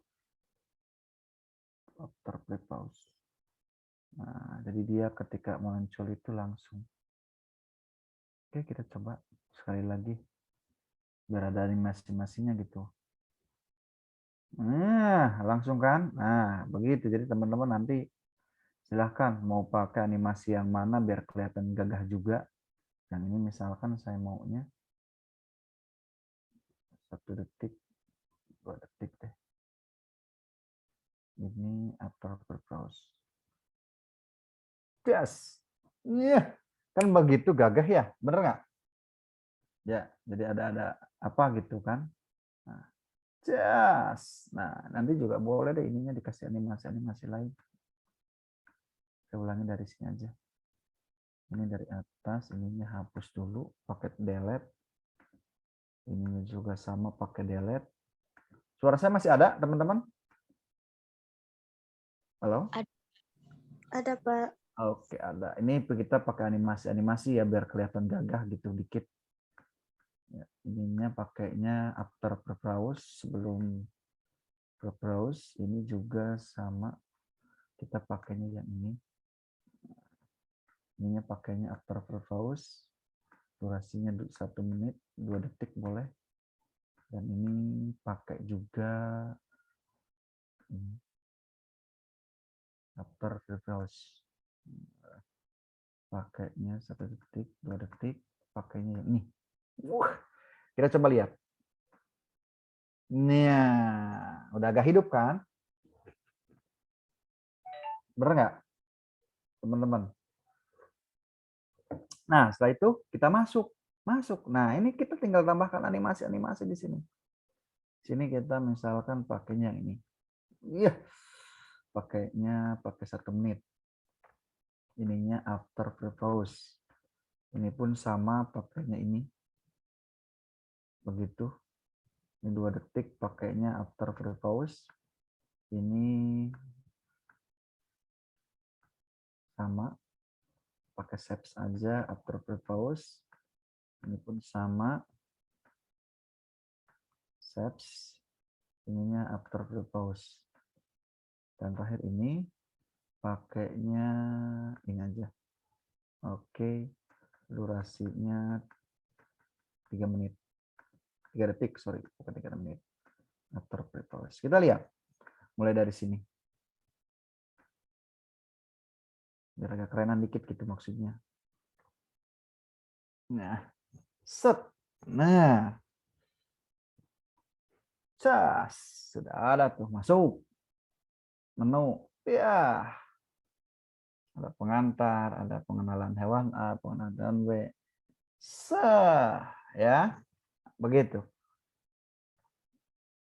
after previous. Nah, jadi dia ketika muncul itu langsung. Oke, kita coba sekali lagi biar ada animasi-animasinya gitu. Nah, langsung kan? Nah, begitu. Jadi teman-teman nanti silahkan mau pakai animasi yang mana biar kelihatan gagah juga. Yang ini misalkan saya maunya 1 detik, 2 detik deh. Ini after purpose. Yes. Iya. Kan begitu gagah ya, bener nggak? Ya, jadi ada apa gitu kan? Nah, yes. Nah, nanti juga boleh deh ininya dikasih animasi-animasi lain. Saya ulangi dari sini aja. Ini dari atas, ininya hapus dulu, pakai delete. Ininya juga sama pakai delete. Suara saya masih ada, teman-teman? Halo? Ada, Pak. Oke, ada. Ini kita pakai animasi-animasi ya biar kelihatan gagah gitu dikit. Ya, ininya pakainya after pre-browse sebelum pre-browse. Ini juga sama. Kita pakainya yang ini. Ininya pakainya after pre-browse. Durasinya 1 menit, 2 detik boleh. Dan ini pakai juga after pre-browse. Pakainya 1 detik, 2 detik. Pakainya yang ini. Kita coba lihat. Nah, udah agak hidup kan? Bener nggak, teman-teman? Nah, setelah itu kita masuk. Nah, ini kita tinggal tambahkan animasi-animasi di sini. Sini kita misalkan pakainya yang ini. Iya. Pakainya pakai 1 menit. Ininya after pre-pause. Ini pun sama pakainya ini. Begitu. Ini 2 detik pakainya after pre-pause. Ini sama. Pakai shapes aja after pre-pause. Ini pun sama. Shapes. Ininya after pre-pause. Dan terakhir ini pakainya ini aja. Oke. Durasinya 3 menit. 3 detik, sorry, bukan 3 menit. After pre-pause. Kita lihat. Mulai dari sini. Biar agak kerenan dikit gitu maksudnya. Nah, set. Nah. Cas, sudah ada tuh masuk. Menu. Ya. Ada pengantar, ada pengenalan hewan A, pengenalan B. Ya. Begitu.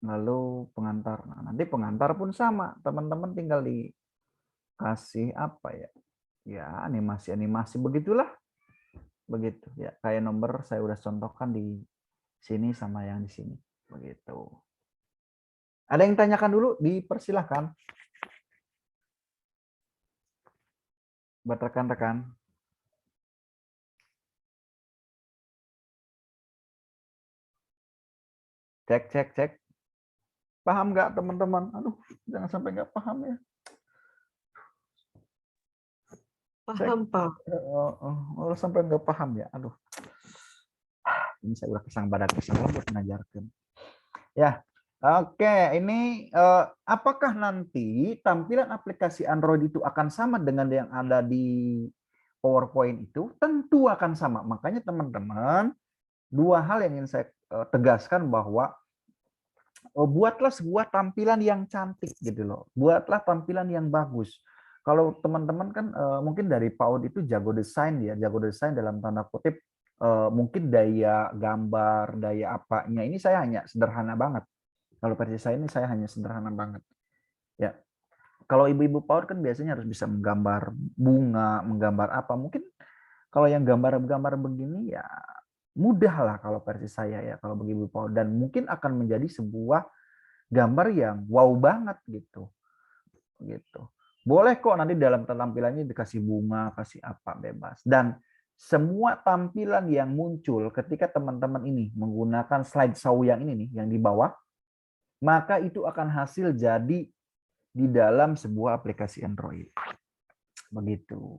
Lalu pengantar. Nah, nanti pengantar pun sama. Teman-teman tinggal dikasih apa ya? Ya, animasi-animasi begitulah. Begitu ya. Kayak nomor saya udah contohkan di sini sama yang di sini. Begitu. Ada yang tanyakan dulu? Dipersilahkan. Buat rekan-rekan. Cek. Paham nggak teman-teman? Aduh, jangan sampai nggak paham ya. Paham, Pak. Oh, sampai nggak paham ya. Aduh. Ini saya udah kesang badan kesang buat mengajarkan. Ya, oke. Ini apakah nanti tampilan aplikasi Android itu akan sama dengan yang ada di PowerPoint itu? Tentu akan sama. Makanya teman-teman, dua hal yang ingin saya tegaskan bahwa buatlah sebuah tampilan yang cantik gitu loh. Buatlah tampilan yang bagus. Kalau teman-teman kan mungkin dari PAUD itu jago desain ya, jago desain dalam tanda kutip mungkin daya gambar, daya apanya. Ini saya hanya sederhana banget. Kalau versi saya ini saya hanya sederhana banget. Ya. Kalau ibu-ibu PAUD kan biasanya harus bisa menggambar bunga, menggambar apa. Mungkin kalau yang gambar-gambar begini ya mudah lah kalau versi saya ya, kalau bagi ibu PAUD. Dan mungkin akan menjadi sebuah gambar yang wow banget gitu. Boleh kok nanti dalam tampilannya dikasih bunga, kasih apa, bebas. Dan semua tampilan yang muncul ketika teman-teman ini menggunakan slideshow yang ini nih, yang di bawah, maka itu akan hasil jadi di dalam sebuah aplikasi Android. Begitu.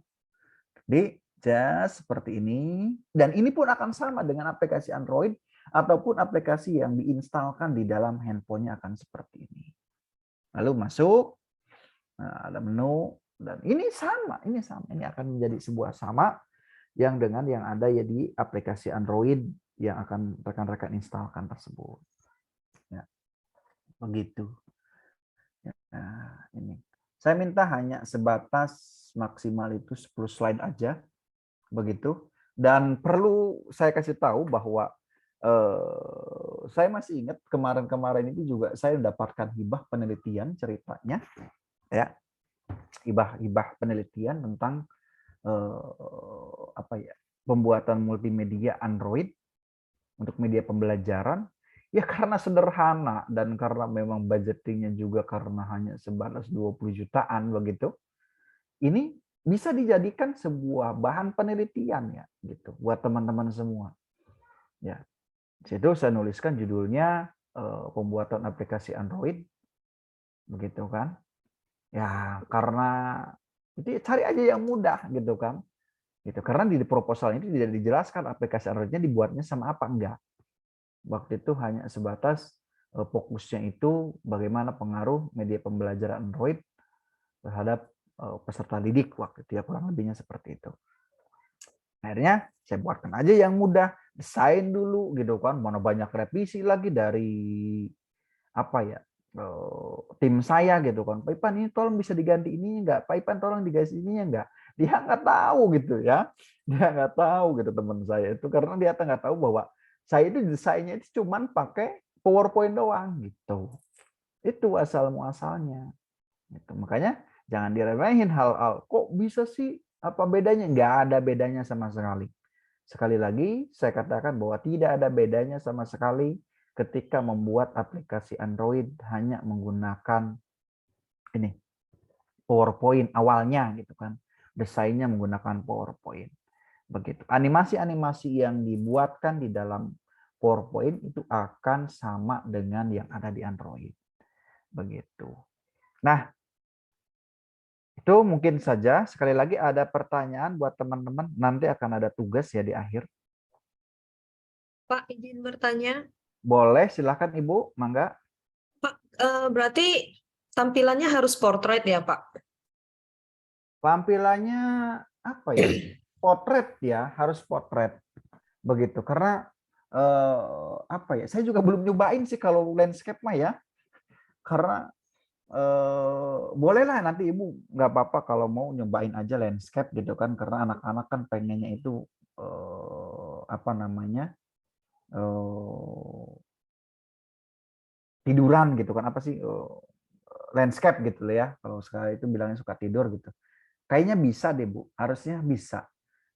Jadi, just seperti ini. Dan ini pun akan sama dengan aplikasi Android ataupun aplikasi yang diinstalkan di dalam handphonenya akan seperti ini. Lalu masuk. Nah, ada menu dan ini sama, ini akan menjadi sebuah sama yang dengan yang ada ya di aplikasi Android yang akan rekan-rekan instalkan tersebut. Ya, begitu. Nah, ini saya minta hanya sebatas maksimal itu 10 slide aja, begitu. Dan perlu saya kasih tahu bahwa saya masih ingat kemarin-kemarin itu juga saya mendapatkan hibah penelitian ceritanya. Ya, hibah penelitian tentang apa ya, pembuatan multimedia Android untuk media pembelajaran ya, karena sederhana dan karena memang budgetingnya juga karena hanya sebatas 20 jutaan begitu. Ini bisa dijadikan sebuah bahan penelitian ya gitu buat teman-teman semua. Ya. Situ saya nuliskan judulnya pembuatan aplikasi Android begitu kan. Ya, karena itu cari aja yang mudah gitu kan. Gitu. Karena di proposal ini tidak dijelaskan aplikasi Android-nya dibuatnya sama apa enggak. Waktu itu hanya sebatas fokusnya itu bagaimana pengaruh media pembelajaran Android terhadap peserta didik waktu itu ya, kurang lebihnya seperti itu. Akhirnya saya buatkan aja yang mudah, desain dulu gitu kan, mana banyak revisi lagi dari apa ya, tim saya gitu kan. Pak Ipan ini tolong bisa diganti ini enggak? Pak Ipan tolong diganti ininya enggak? Dia nggak tahu gitu ya. Dia nggak tahu gitu teman saya itu, karena dia nggak tahu bahwa saya itu desainnya itu cuman pakai PowerPoint doang gitu. Itu asal muasalnya. Gitu. Makanya jangan diremehin hal-hal. Kok bisa sih? Apa bedanya? Nggak ada bedanya sama sekali. Sekali lagi, saya katakan bahwa tidak ada bedanya sama sekali ketika membuat aplikasi Android hanya menggunakan ini PowerPoint awalnya gitu kan. Desainnya menggunakan PowerPoint. Begitu. Animasi-animasi yang dibuatkan di dalam PowerPoint itu akan sama dengan yang ada di Android. Begitu. Nah, itu mungkin saja. Sekali lagi ada pertanyaan buat teman-teman. Nanti akan ada tugas ya di akhir. Pak, izin bertanya. Boleh, silakan Ibu, mangga. Pak, berarti tampilannya harus portrait ya, Pak? Tampilannya apa ya? Potret ya, harus potret. Begitu. Karena apa ya? Saya juga belum nyobain sih kalau landscape mah ya. Karena bolehlah nanti Ibu nggak apa-apa kalau mau nyobain aja landscape gitu kan, karena anak-anak kan pengennya itu apa namanya tiduran gitu kan, apa sih landscape gitu loh ya, kalau sekarang itu bilangnya suka tidur gitu. Kayaknya bisa deh Bu, harusnya bisa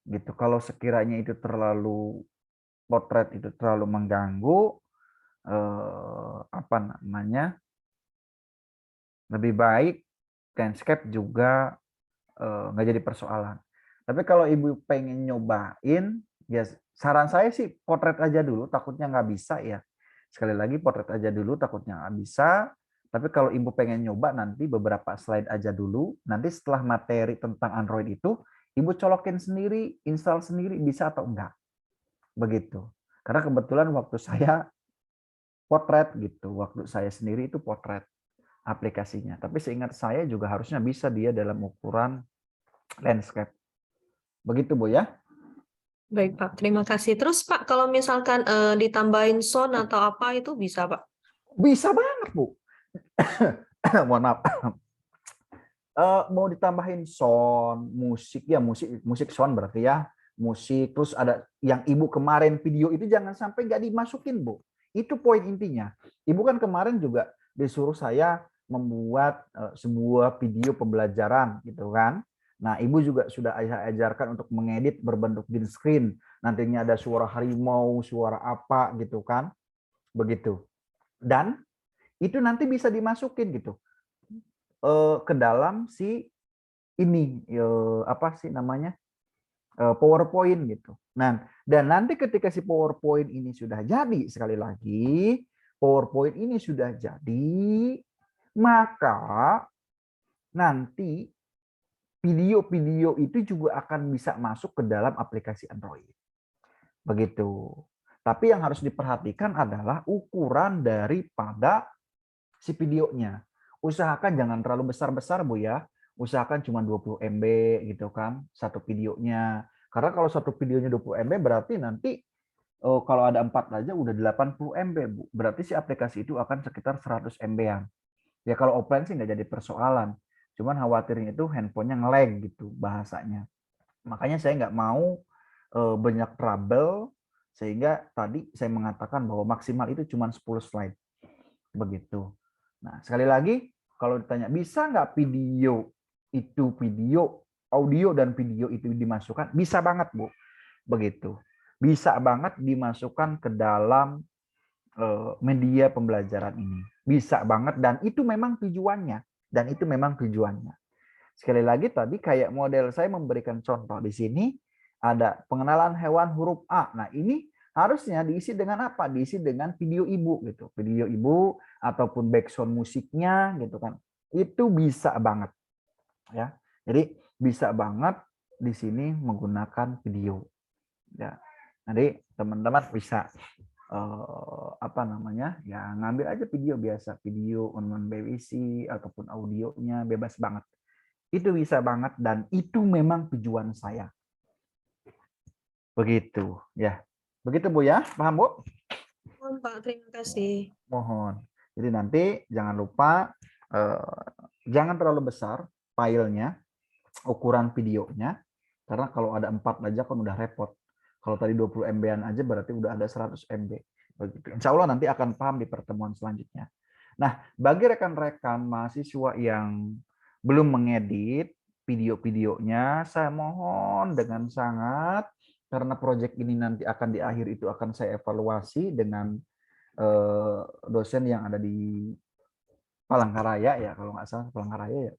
gitu. Kalau sekiranya itu terlalu potret itu terlalu mengganggu, apa namanya, lebih baik landscape juga nggak jadi persoalan. Tapi kalau Ibu pengen nyobain, ya saran saya sih potret aja dulu, takutnya nggak bisa ya. Sekali lagi potret aja dulu, takutnya nggak bisa. Tapi kalau Ibu pengen nyoba nanti beberapa slide aja dulu, nanti setelah materi tentang Android itu, Ibu colokin sendiri, install sendiri, bisa atau enggak. Begitu. Karena kebetulan waktu saya potret gitu, waktu saya sendiri itu potret aplikasinya. Tapi seingat saya juga harusnya bisa dia dalam ukuran landscape. Begitu Bu ya. Baik, Pak. Terima kasih. Terus, Pak, kalau misalkan ditambahin sound atau apa itu bisa, Pak? Bisa banget Bu. Mohon maaf. Mau ditambahin sound, musik ya, musik sound berarti ya. Musik, terus ada yang Ibu kemarin video itu jangan sampai nggak dimasukin Bu. Itu poin intinya. Ibu kan kemarin juga disuruh saya membuat sebuah video pembelajaran gitu kan. Nah, Ibu juga sudah saya ajarkan untuk mengedit berbentuk green screen. Nantinya ada suara harimau, suara apa gitu kan. Begitu. Dan itu nanti bisa dimasukin gitu ke dalam si ini apa sih namanya PowerPoint gitu. Nah, dan nanti ketika si PowerPoint ini sudah jadi, sekali lagi PowerPoint ini sudah jadi, maka nanti video-video itu juga akan bisa masuk ke dalam aplikasi Android. Begitu. Tapi yang harus diperhatikan adalah ukuran daripada si videonya. Usahakan jangan terlalu besar-besar Bu ya. Usahakan cuma 20 MB gitu kan satu videonya. Karena kalau satu videonya 20 MB berarti nanti kalau ada 4 aja udah 80 MB Bu. Berarti si aplikasi itu akan sekitar 100 MB-an. Ya kalau offline sih nggak jadi persoalan. Cuman khawatirnya itu handphonenya nge-lag gitu bahasanya. Makanya saya nggak mau banyak trouble, sehingga tadi saya mengatakan bahwa maksimal itu cuma 10 slide. Begitu. Nah, sekali lagi, kalau ditanya bisa nggak audio dan video itu dimasukkan? Bisa banget, Bu. Begitu. Bisa banget dimasukkan ke dalam media pembelajaran ini. Bisa banget, dan itu memang tujuannya. Sekali lagi tadi kayak model saya memberikan contoh di sini ada pengenalan hewan huruf A. Nah, ini harusnya diisi dengan apa? Diisi dengan video ibu gitu. Video ibu ataupun background musiknya gitu kan. Itu bisa banget ya. Jadi bisa banget di sini menggunakan video. Ya. Jadi teman-teman bisa apa namanya? Ya ngambil aja video biasa, video on BBC ataupun audionya bebas banget. Itu bisa banget dan itu memang tujuan saya. Begitu ya. Begitu Bu ya, paham Bu? Mohon Pak, terima kasih. Mohon. Jadi nanti jangan lupa jangan terlalu besar filenya, ukuran videonya, karena kalau ada 4 aja kan udah repot. Kalau tadi 20 MB-an aja berarti udah ada 100 MB. Begitu. Insya Allah nanti akan paham di pertemuan selanjutnya. Nah, bagi rekan-rekan mahasiswa yang belum mengedit video-videonya, saya mohon dengan sangat, karena proyek ini nanti akan di akhir itu akan saya evaluasi dengan dosen yang ada di Palangkaraya ya, kalau nggak salah Palangkaraya ya.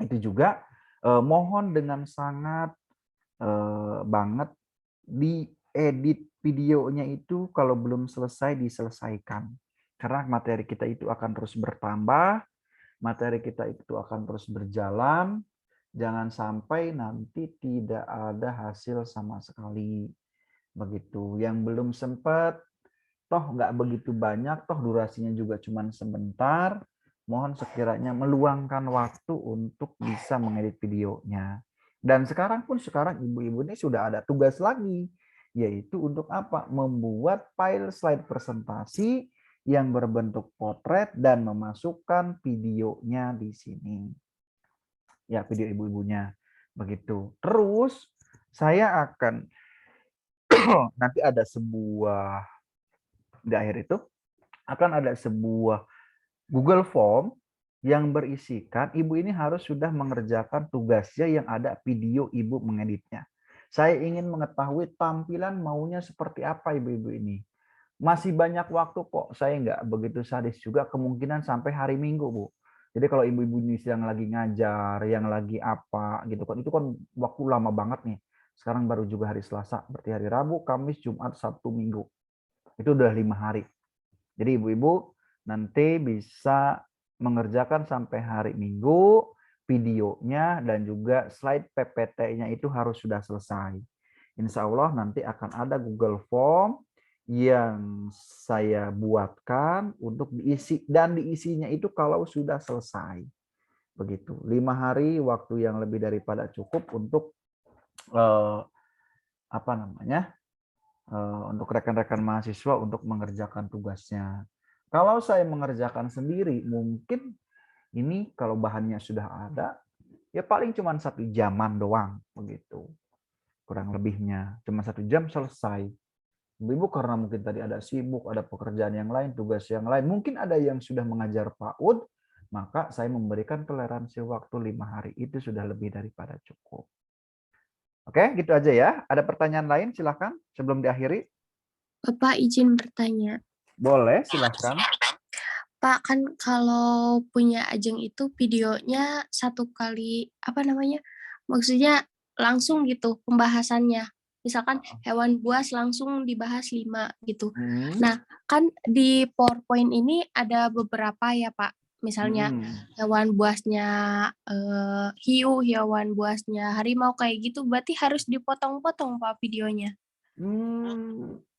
Itu juga mohon dengan sangat banget diedit videonya itu kalau belum selesai diselesaikan. Karena materi kita itu akan terus bertambah, materi kita itu akan terus berjalan, jangan sampai nanti tidak ada hasil sama sekali. Begitu. Yang belum sempat, toh nggak begitu banyak, toh durasinya juga cuma sebentar, mohon sekiranya meluangkan waktu untuk bisa mengedit videonya. Dan sekarang ibu-ibu ini sudah ada tugas lagi, yaitu untuk apa? Membuat file slide presentasi yang berbentuk potret dan memasukkan videonya di sini. Ya, video ibu-ibunya. Begitu. Terus saya akan nanti ada sebuah di akhir itu akan ada sebuah Google Form yang berisikan ibu ini harus sudah mengerjakan tugasnya yang ada video ibu mengeditnya. Saya ingin mengetahui tampilan maunya seperti apa ibu-ibu ini. Masih banyak waktu kok, saya nggak begitu sadis juga, kemungkinan sampai hari Minggu, Bu. Jadi kalau ibu-ibu ini yang lagi ngajar, yang lagi apa gitu kan, itu kan waktu lama banget nih. Sekarang baru juga hari Selasa, berarti hari Rabu, Kamis, Jumat, Sabtu, Minggu. Itu udah 5 hari. Jadi ibu-ibu nanti bisa mengerjakan sampai hari Minggu, videonya dan juga slide PPT-nya itu harus sudah selesai. Insya Allah nanti akan ada Google Form yang saya buatkan untuk diisi, dan diisinya itu kalau sudah selesai. Begitu. 5 hari waktu yang lebih daripada cukup untuk apa namanya? Untuk rekan-rekan mahasiswa untuk mengerjakan tugasnya. Kalau saya mengerjakan sendiri, mungkin ini kalau bahannya sudah ada, ya paling cuma 1 jaman doang, begitu. Kurang lebihnya, cuma 1 jam selesai. Ibu karena mungkin tadi ada sibuk, ada pekerjaan yang lain, tugas yang lain, mungkin ada yang sudah mengajar PAUD, maka saya memberikan toleransi waktu 5 hari, itu sudah lebih daripada cukup. Oke, gitu aja ya. Ada pertanyaan lain, silahkan sebelum diakhiri. Bapak izin bertanya. Boleh, silahkan. Pak, kan kalau punya Ajeng itu videonya 1 kali, apa namanya? Maksudnya langsung gitu pembahasannya. Misalkan hewan buas langsung dibahas 5 gitu. Nah, kan di PowerPoint ini ada beberapa ya, Pak. Misalnya hewan buasnya hiu, hewan buasnya harimau kayak gitu, berarti harus dipotong-potong Pak videonya.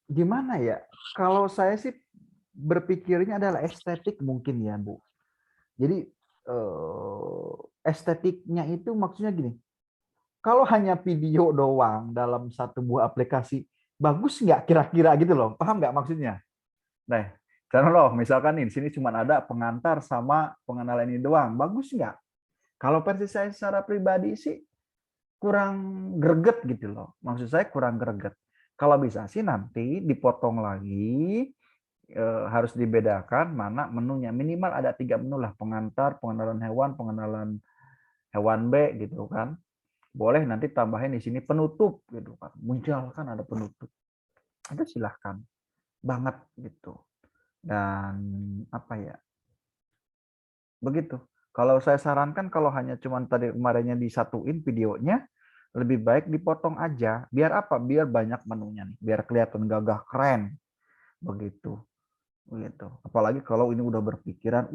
Gimana ya? Kalau saya sih berpikirnya adalah estetik mungkin ya, Bu. Jadi estetiknya itu maksudnya gini. Kalau hanya video doang dalam satu buah aplikasi, bagus nggak kira-kira gitu loh? Paham nggak maksudnya? Nah, karena loh, misalkan nih di sini cuma ada pengantar sama pengenalan ini doang, bagus nggak? Kalau versi saya secara pribadi sih kurang greget gitu loh. Maksud saya kurang greget. Kalau bisa sih nanti dipotong lagi, harus dibedakan mana menunya. Minimal ada 3 menu lah, pengantar, pengenalan hewan B gitu kan. Boleh nanti tambahin di sini penutup gitu kan. Muncul kan ada penutup. Itu silahkan banget gitu. Dan apa ya? Begitu. Kalau saya sarankan kalau hanya cuman tadi kemarinnya disatuin videonya, lebih baik dipotong aja. Biar apa? Biar banyak menunya nih, biar kelihatan gagah keren. Begitu. Begitu. Apalagi kalau ini udah berpikiran,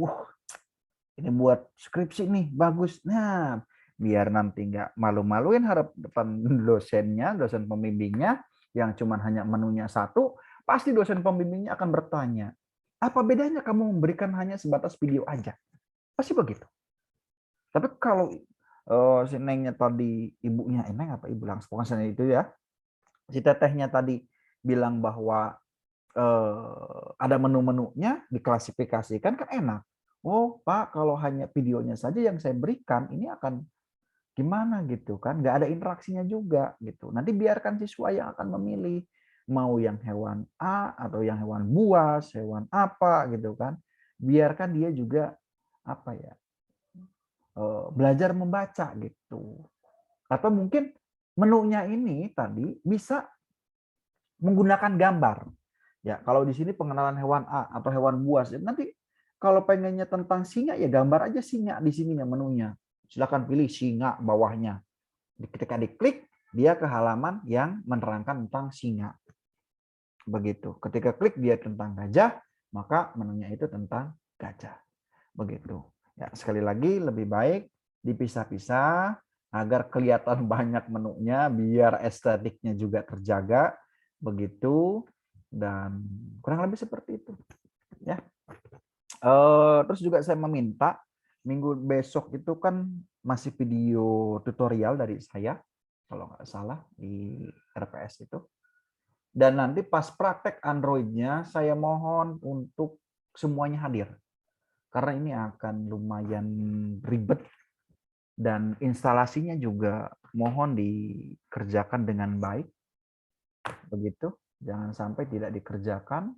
ini buat skripsi nih, bagus. Nah, biar nanti nggak malu-maluin harap depan dosennya, dosen pembimbingnya, yang cuman hanya menunya satu, pasti dosen pembimbingnya akan bertanya, apa bedanya kamu memberikan hanya sebatas video aja? Pasti begitu. Tapi kalau si Nengnya tadi, ibunya, Neng apa ibu langsung, pokoknya itu ya, si tetehnya tadi bilang bahwa ada menu-menunya, diklasifikasikan kan enak. Oh Pak, kalau hanya videonya saja yang saya berikan, ini akan gimana gitu kan, nggak ada interaksinya juga gitu. Nanti biarkan siswa yang akan memilih mau yang hewan A atau yang hewan buas, hewan apa gitu kan. Biarkan dia juga apa ya, belajar membaca gitu. Atau mungkin menunya ini tadi bisa menggunakan gambar. Ya, kalau di sini pengenalan hewan A atau hewan buas, nanti kalau pengennya tentang singa ya gambar aja singa di sininya menunya. Silakan pilih singa bawahnya. Ketika diklik, dia ke halaman yang menerangkan tentang singa. Begitu. Ketika klik dia tentang gajah, maka menunya itu tentang gajah. Begitu. Ya, sekali lagi lebih baik dipisah-pisah agar kelihatan banyak menunya, biar estetiknya juga terjaga. Begitu. Dan kurang lebih seperti itu. Ya. Terus juga saya meminta minggu besok itu kan masih video tutorial dari saya, kalau nggak salah di RPS itu. Dan nanti pas praktek Android-nya saya mohon untuk semuanya hadir. Karena ini akan lumayan ribet dan instalasinya juga mohon dikerjakan dengan baik. Begitu, jangan sampai tidak dikerjakan.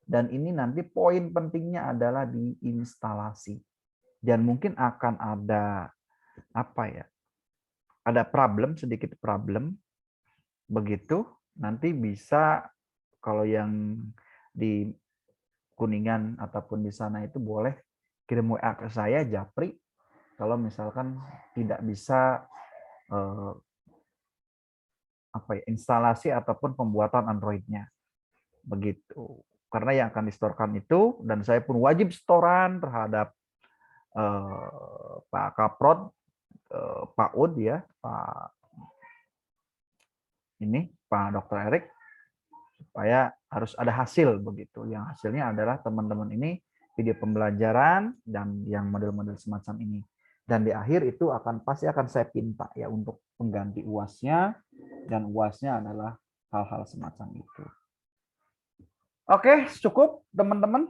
Dan ini nanti poin pentingnya adalah di instalasi. Dan mungkin akan ada apa ya? Ada problem, sedikit problem. Begitu, nanti bisa kalau yang di Kuningan ataupun di sana itu boleh kirim WA ke saya, Japri. Kalau misalkan tidak bisa instalasi ataupun pembuatan Android-nya. Begitu. Karena yang akan distorkan itu, dan saya pun wajib setoran terhadap Pak Kaprod, Pak Ud ya, Pak Dr. Erik, supaya harus ada hasil begitu. Yang hasilnya adalah teman-teman ini video pembelajaran dan yang model-model semacam ini. Dan di akhir itu pasti akan saya pinta ya untuk pengganti UAS-nya, dan UAS-nya adalah hal-hal semacam itu. Oke, cukup teman-teman.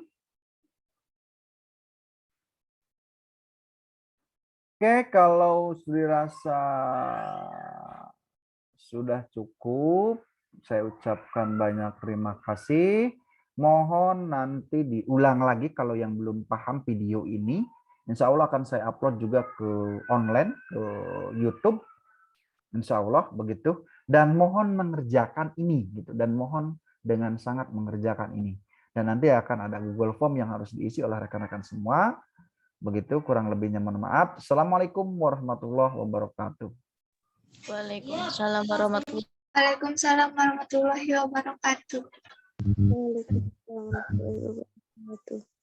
Oke, kalau dirasa sudah cukup, saya ucapkan banyak terima kasih. Mohon nanti diulang lagi kalau yang belum paham video ini. Insya Allah akan saya upload juga ke online, ke YouTube. Insya Allah begitu. Dan mohon mengerjakan ini, gitu. Dan mohon dengan sangat mengerjakan ini. Dan nanti akan ada Google Form yang harus diisi oleh rekan-rekan semua. Begitu, kurang lebihnya mohon maaf. Assalamualaikum warahmatullahi wabarakatuh. Waalaikumsalam warahmatullahi Waalaikumsalam warahmatullahi wabarakatuh. Waalaikumsalam warahmatullahi wabarakatuh.